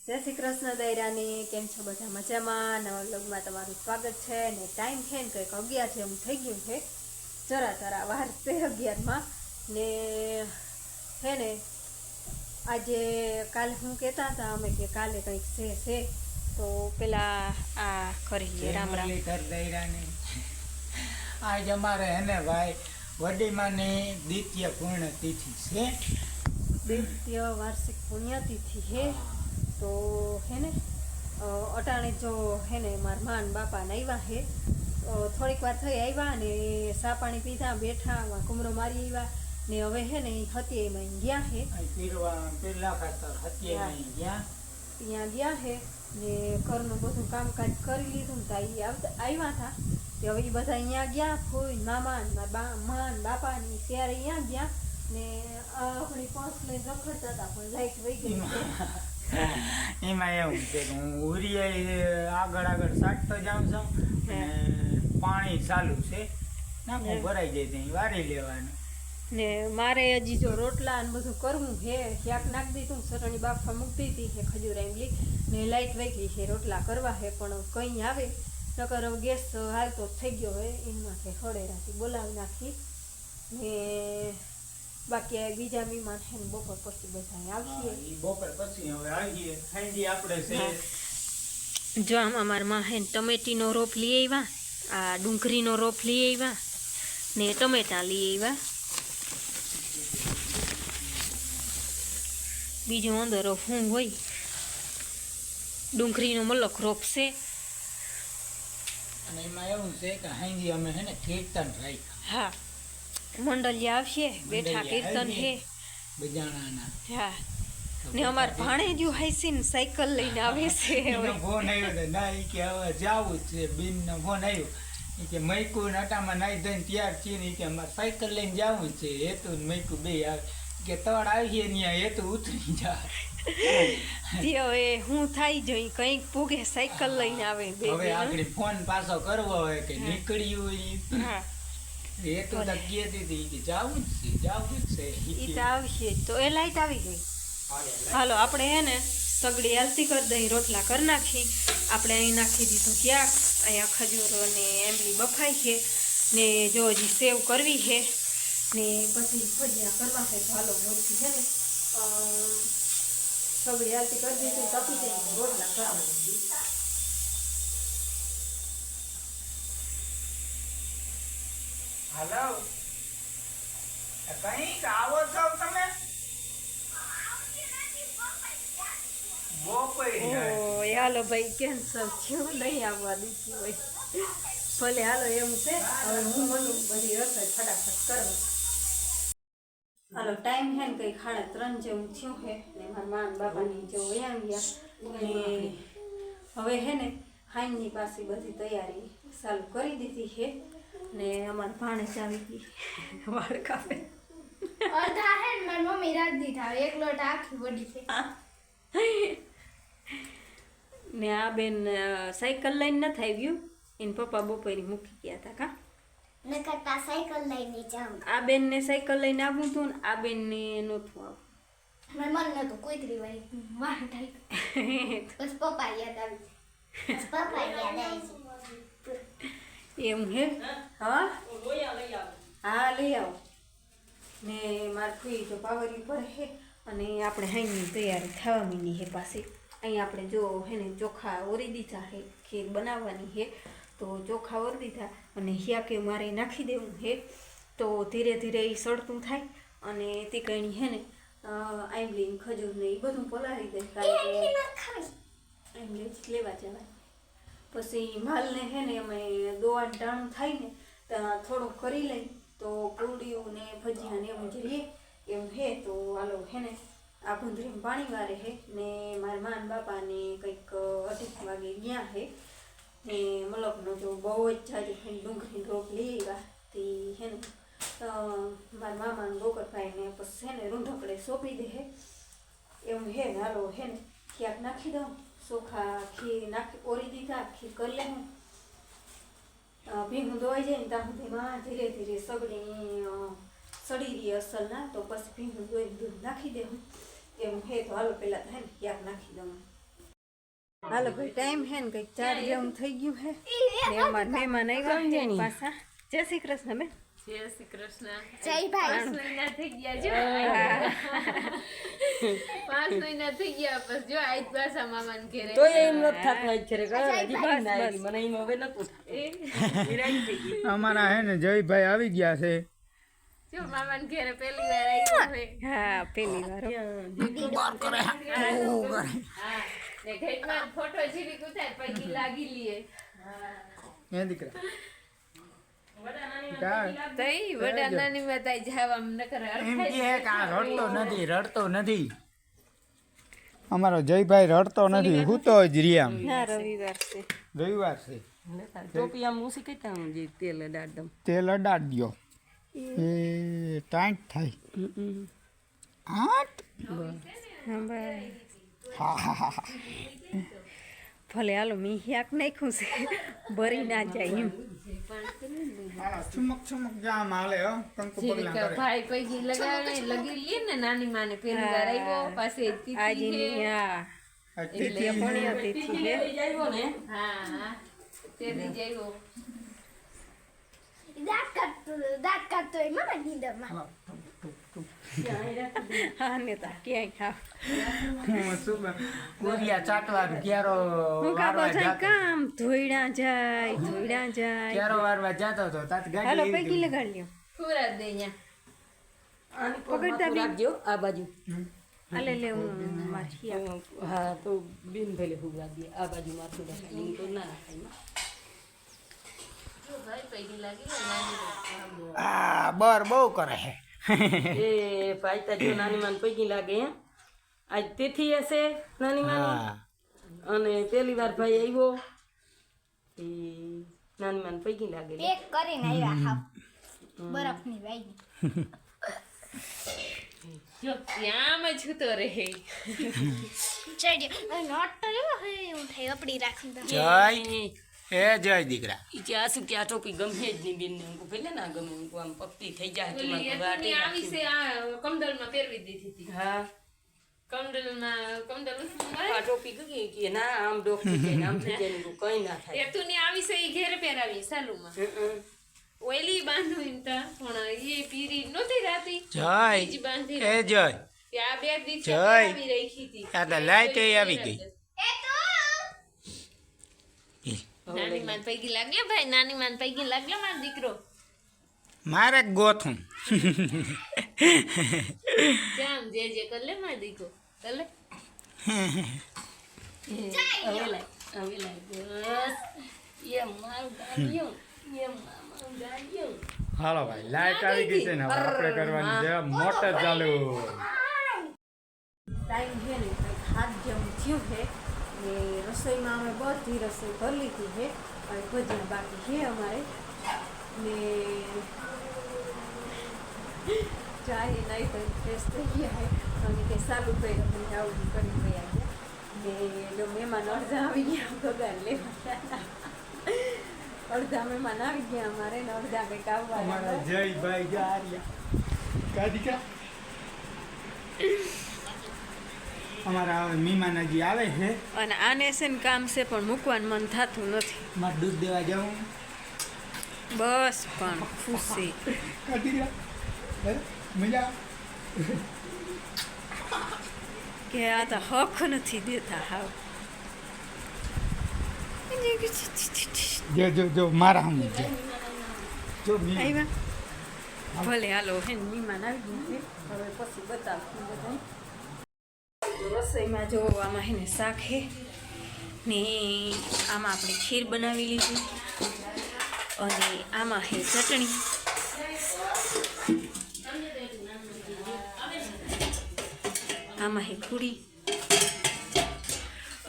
જય શ્રી કૃષ્ણ દૈરાની કેમ છો બધા મજામાં? નવા વ્લોગમાં તમારું સ્વાગત છે. ને ટાઈમ છે ને કંઈક 11 જેવું થઈ ગયું છે. જરા વાર છે 11માં ને હે ને આજે કાલે હું કહેતા હતા અમે કે કાલે કંઈક છે તો પેલા આ કરી લઈએ રામ રામ દૈરાની. આજ અમારે હેને ભાઈ વડીમાની દ્વિતીય પૂર્ણતિથિ છે. દ્વિતીય વાર્ષિક પુણ્યતિથિ છે. તો હે ને અટાણે જો હે ને મારા માન બાપાને આવ્યા હે. થોડીક વાર થઈ આવ્યા ને સા પાણી પીધા બેઠા કુમરો મારી આવ્યા ને હવે હે ને હતી એમાં ગયા હે ત્યાં ગયા હે ને ઘરનું બધું કામકાજ કરી લીધું ને એ આવ્યા હતા તે હવે એ બધા અહીંયા ગયા ફૂઈ મામા મારા માન બાપાની ત્યારે અહીંયા ગયા ને આપણી પર્સ લઈને રખડતા હતા પણ લાઈટ વહી ગઈ. એમાં એવું છે કે હું ઉરિયા આગળ સાટતો જાઉં છું અને પાણી ચાલુ છે નાખું ભરાઈ જાય ત્યાં વારી લેવાનું ને મારે હજી જો રોટલા ને બધું કરવું છે. શાક નાખી દીધું સટણી બાફા મૂકી દીધી છે ખજૂર આંબલી ને લાઈટ વહી ગઈ છે રોટલા કરવા છે પણ કંઈ આવે નકર ગેસ હાલતો થઈ ગયો હોય એમાંથી ખડેરાથી બોલાવી નાખી ને બાકી બીજા મહેમાન છે ને બપોર પછી બધા આવીએ. બપોર પછી હવે આવીએ સાંજે આપણે છે. જો આમાં મારા માં હે ટમેટીનો રોપ લઈ આવ્યા, આ ડુંગળીનો રોપ લઈ આવ્યા ને ટમેટા લઈ આવ્યા. બીજો અંદર હું હોય ડુંગળીનો મલક રોપ છે. અને એમાં એવું છે કે સાંજે અમે છે ને કીર્તન રાખ્યા. હા મંડળી આવશે બેઠા કીર્તન હે બજાણાના. હા ને અમાર ભાણેજુ હાઈસી ને સાયકલ લઈને આવે છે. ફોન આવ્યો ના એ કે હવે જાવું જ છે. બીન નો ફોન આવ્યો એ કે મૈકુ નટામાં નાઈ ધોઈને તૈયાર છીએ ને કે અમારે સાયકલ લઈને જવું જ છે. હેતુ ને મૈકુ બે આવે કે તવાડ આવીએ ત્યાં હેતુ ઉતરી જાય. હવે હું થાય જોઈ કંઈક પૂગે સાયકલ લઈને આવે. હવે આગળ ફોન પાછો કરવો હોય કે નીકળ્યું હા એ તો કહેતી હતી કે જાવું જ છે ઈ તો આવશે તો એ લાઈટ આવી ગઈ. હાલો આપણે હે ને સગડી હાલતી કરી દઈ રોટલા કરી નાખી. આપણે અહીં નાખી દીધું ક્યાંક અહીંયા ખજૂર ને એમલી બફાઈ છે ને જો હજી સેવ કરવી છે ને પછી ભજીયા કરવા છે. તો હાલો મોડથી છે ને સગડી હાલતી કરી દીધું તપી જાય રોટલા કરવા. હેલો કઈક આવો છો તમે? હાલો ભાઈ કેન્સલ થયું નહીં આવવા દીધી હોય ભલે હાલો એમ છે. હવે હું બોલું બધી રસોઈ ફટાફટ કરવા. હાલો ટાઈમ છે ને કંઈ 3:30 જેવું થયું છે ને મારા માન બાપાની જો વયા ગયા ને હવે હે ને હાઈની પાસે બધી તૈયારી ચાલુ કરી દીધી છે ને અમારે ભાણેજ આવી ગઈ વાળ કાપે અડધા હે ને મારી મમ્મી રાત દીધા એક લોટ આખી વડી છે ને આ બેન સાયકલ લઈને નથી આવ્યું એને પપ્પા બપોરે મૂકી ગયા હતા કા નકરતા સાયકલ લઈને જાઉં. આ બેનને સાયકલ લઈને આવવું હતું ને આ બેનને નહોતું આવવું. મારે મન નતું કુતરી વાળી વાહ થાય બસ પપ્પા યાદ આવી બસ પપ્પા યાદ આવી એમ હે હા હા લઈ આવો ને મારે ફૂઈ તો પાવરી પર છે અને આપણે હાઈની તૈયારી થવા માંડી છે પાછી. અહીં આપણે જો હે ને ચોખા ઓરી દીધા છે ખીર બનાવવાની છે તો ચોખા ઓરી દીધા અને હિયા કે મારે નાખી દેવું છે તો ધીરે ધીરે એ સળતું થાય અને તે કઈ હે ને આંબલી ખજૂર ને એ બધું પલાળી દે કારણ કે આંબલી જ લેવા જવાય. પછી માલને હે ને અમે દોવાન ટાણું થાય ને ત્યાં થોડુંક કરી લઈ તો પૂડીયું ને ભજીયા ને એવું જોઈએ એમ હે. તો હાલો હે ને આ ભૂંદરીમાં પાણી વારે હે ને મારા માન બાપાને કંઈક 2:30 વાગે ગયા હે ને મલકનો જો બહુ જ જાજુ ડુંગળી રોપ લઈ આવ્યા તે હે ને મારા મામાને ગોકરભાઈને પછી હે ને રૂંઢકડે સોંપી દે હે એમ હે ને હાલો હે ને ક્યાંક નાખી દઉં ચોખા ખીર નાખી ઓરી દીધા ખીર કરી લે હું ભીંગું ધોવાઈ જાય ને ત્યાં સુધીમાં ધીરે ધીરે સગડી સડી રહી અસલ ના તો પછી ભીંગું ધોઈને દૂધ નાખી દે હું એમ હે. તો હાલો પહેલાં થાય ને ક્યાંક નાખી દઉં હાલો ભાઈ ટાઈમ હે ને કંઈક 4 જેવું થઈ ગયું હે ને અમારા મહેમાન આવ્યા છે પાછા. જય શ્રી કૃષ્ણ બેન. જય શ્રી કૃષ્ણ. જય ભાઈ 5 મહિના થઈ ગયા જો 5 મહિના થઈ ગયા બસ જો આજ પાછા મામાને ઘરે તો એમ ન થાતું આજ ઘરે હજી બસ મને એમ હવે નતું અમારા હે ને જયભાઈ આવી ગયા છે. જો મામાને ઘરે પહેલી વાર આવ્યો હે. હા પેલી વાર હો. હા ને ઘેટમાં ફોટો જીરી ઉતાર પછી લાગી લીએ. એ દીકરા તઈ વડા નાની માં તઈ જાવા ન કરે એમ કે આ રડતો નથી. અમારો જયભાઈ રડતો નથી, હું તો જ રહ્યા. હા રવિવાર છે. રવિવાર છે. ટોપી આમ ઊંચી કઈતા જે તેલ દાડમ તેલ અડાડ્યો એ ટાઈટ થાય. આઠ હા ભાઈ હા હા હા. ભલે હાલો મેં યાક નાખ્યું છે ભરી ના જાય એમ. ચુમક જામ હાલે હો. કંકુ પગલા કરે. ભાઈ પૈકી લગાવે લગી લે ને નાની માને પહેલી વાર આવ્યો પાસે આજે ની હા એટલે પુણ્ય તિથિ હે. હા તેદી જઈવો દાંત કાઢતો હોય મારા નીંદરમાં. હા ને તા ક્યાંય ખાવ કુરિયા ચાટવા ક્યારો હું કાપો વારવા થાય જાતો. કામ ધોઈડા જાય ક્યારો વારવા જાતો તો તાત હાલો ગાડી પૈકી લગાડ લ્યો. ખુરા દે ન્યા પકડતા બી રાખજો આ બાજુ હાલે લે હું મારી યાક. હા તો બિન ભલે હુગવા દે આ બાજુ માથું રાખે એમ તો ના રાખાય ભાઈ પૈકી લાગી નાની આ બર બહુ કરે છે. એ પાયતા જો નાની માન પૈકી લાગે હે આજ તેથી હશે નાની માની હા અને પહેલી વાર ભાઈ આવ્યો એ નાની માન પૈકી લાગે પેક કરીને આવ્યા હાવ બરફની વાઈ. જો ત્યાં જ છૂતો રહે ચડ્યો નોટ તો એવો હે હું થઈ અપડી રાખું તો. જય એ જય દીકરા. ઈ કે આ શું કે આ ટોપી ગમે જ નહીં બેન ને હું ભલે ના ગમે હું આમ પકતી થઈ જાય તો ઓલી એની આવી છે આ કમડલમાં પહેરવી દીધી હતી હા કમડલ આ ટોપી કઈ કે ના આમ ડોકતી જાય ને આમ થઈ જાય ને કઈ ના થાય એતુની આવી છે ઈ ઘેરે પહેરાવી સાલુમાં ઓઈલી બાંધું એમ તા પણ એ પીરી નહોતી રાતી જય બીજી બાંધી એ જય. આ બે દિવસ જય. પહેરાવી રાખી હતી આ તો લાઈટ એ આવી ગઈ. નાની માન પૈકી લાગ્યો ભાઈ નાની માન પૈકી લાગ્યો મારો દીકરો મારે ગોથું જામ જે કર લે મારો દીકરો કર લે હવે લાય બસ એમ મારું ગાડ્યું એમ મારું ગાડ્યું હાલો ભાઈ લાઈટ આવી ગઈ છે ને હવે આપણે કરવાની છે મોટર ચાલુ. ટાઈમ છે ને કંઈક હાથ જેવું થયું છે ને રસોઈમાં અમે બધી રસોઈ કરી લીધી છે. હવે ભજીયા બાકી છે અમારે ને ચાય નહીં તો ફ્રેશ થઈ ગયા છે અમે કે સારું કર્યું મને આવું કરી ગયા છે ને જો મહેમાન અડધા આવી ગયા પગાર લેવા અડધા મહેમાન આવી ગયા અમારે ને અડધા કંઈક અમારા આવવા જયભાઈ જારિયા કા દીકરા અમારા મહેમાન હજી આવે છે. અને આને છે ને કામ છે પણ મૂકવાનું મન થતું નથી. મારે દૂધ દેવા જાઉં. બસ પણ ખુશી કા દીકરા મજા કે આ તો હક નથી દેતા હાવ. જો મારા હમ જો આવ્યા ભલે હાલો હે ને મહેમાન આવી ગયા છે હવે પછી બતાવશું બધા. રસોઈમાં જો આમાં હે ને શાક હે ને આમાં આપણે ખીર બનાવી લીધી અને આમાં હે ચટણી આમાં હે પૂરી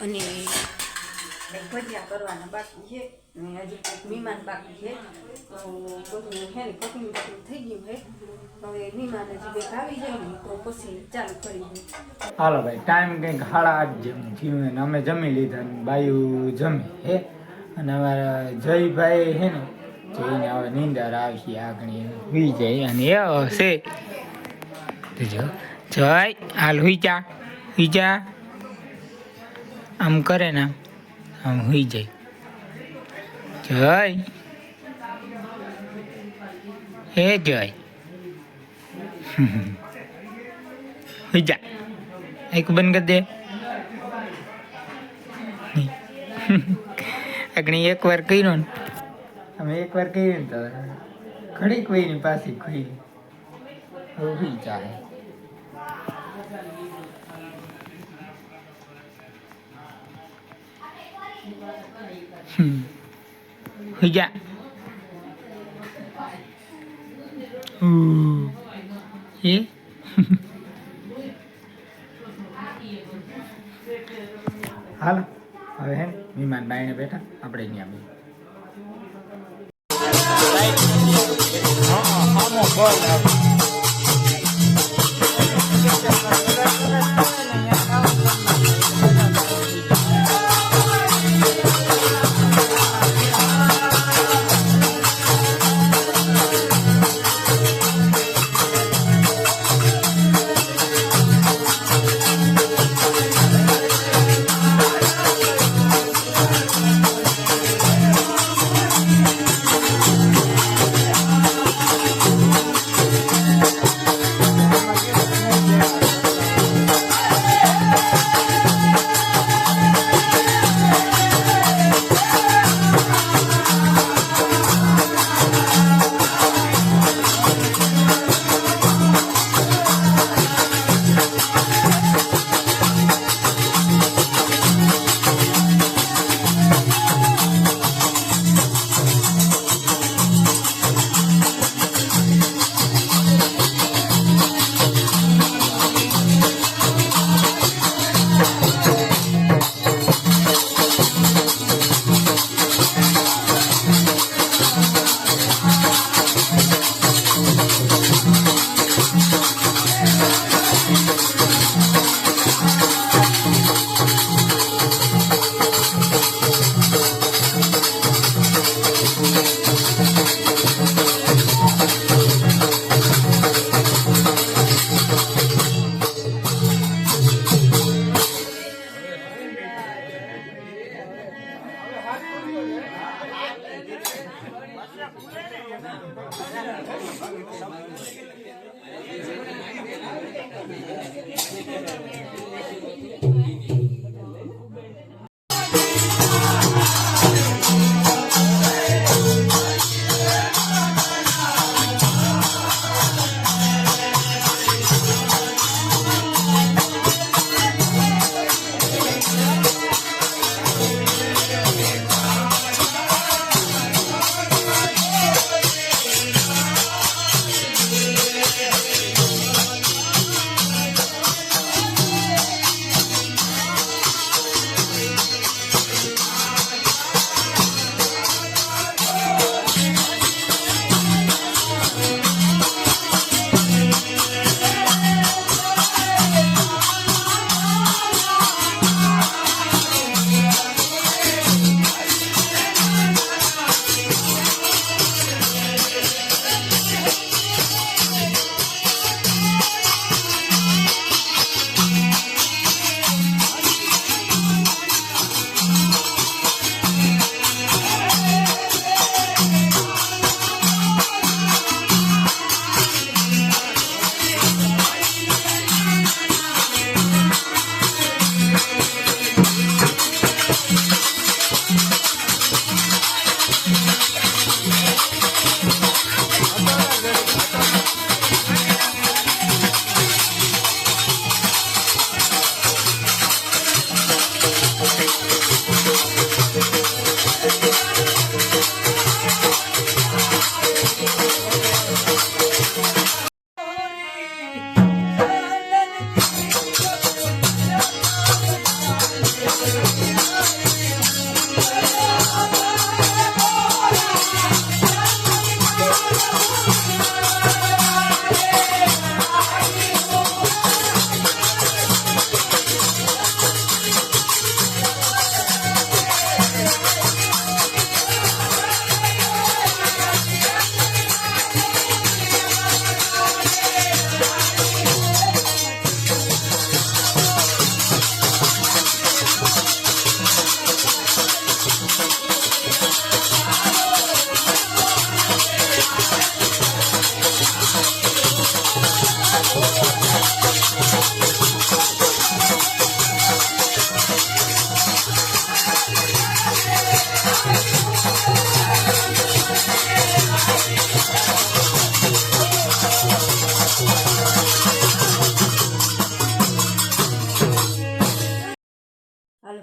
અને ભજીયા કરવાના બાકી છે ને હજી કંઈક મહેમાન બાકી છે તો બધું હે ને કટિંગ થઈ ગયું છે. હવે મહેમાન હજી કંઈક આવી જાય ને તો પછી ચાલુ કરી દઈએ. હાલો ભાઈ ટાઈમ કંઈક 8:30 જેવું થયું ને અમે જમી લીધા ને બાયું જમી હે અને અમારા જયભાઈ હે ને જઈને હવે નીંદર આવી આગળ હુઈ જાય અને એ હશે જો જય હાલ હુઈ જા આમ કરે ને આમ હોઈ જાય. જય હે જય હોઈ જા. એક બંધ કરી દે. આગળ એકવાર કર્યો ને, અમે એકવાર કર્યું ને તો ઘડીક વહીની પાછી ખુઈ હોઈ જાય. હોઈ જા. એ હાલો હવે હે વિમાન બાઈને બેઠા આપણે અહીંયા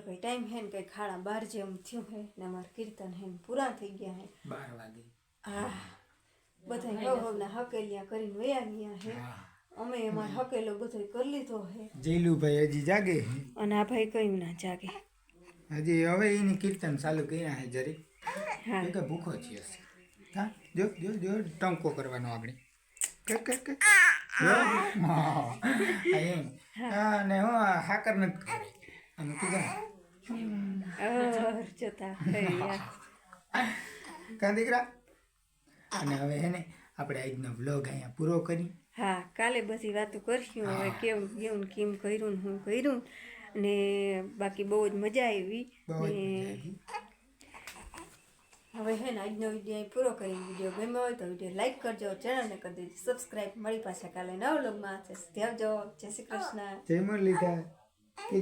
ભાઈ ટાઈમ હે ને કંઈ ખાડા 12 જેમ થયું હે ને અમારા કીર્તન હે ને પૂરા થઈ ગયા હે 12 વાગે હા બધા હવના હકેલિયા કરીને વયા ગયા હે અમે અમારે હકેલો બધો કરી લીધો હે જીલુભાઈ હજી જાગે અને આ ભાઈ કયું ના જાગે હજી હવે એની કીર્તન ચાલુ કર્યા હે જરી હા કે ભૂખો છે હા જો જો જો ટંકો કરવાનો આપણે કે હા ને હું હાકર નથી ખાવી આમ કીધું જોતા હૈયા કા દીકરા અને હવે હે ને આપણે આજનો વ્લોગ અહીંયા પૂરો કરી હા કાલે બધી વાતો કરશું હવે કેવું કેવું ને કેમ કર્યું ને હું કર્યું ને બાકી બહુ જ મજા આવી બહુ જ ને મજા આવી. હવે હે ને આજનો વિડીયો અહીં પૂરો કરી વિડીયો ગમ્યો હોય તો વિડીયો લાઈક કરજો ચેનલને કરી દેજો સબસ્ક્રાઈબ મળી પાછા કાલે નવા વ્લોગમાં આવજો જય શ્રી કૃષ્ણ જય મુરલીધર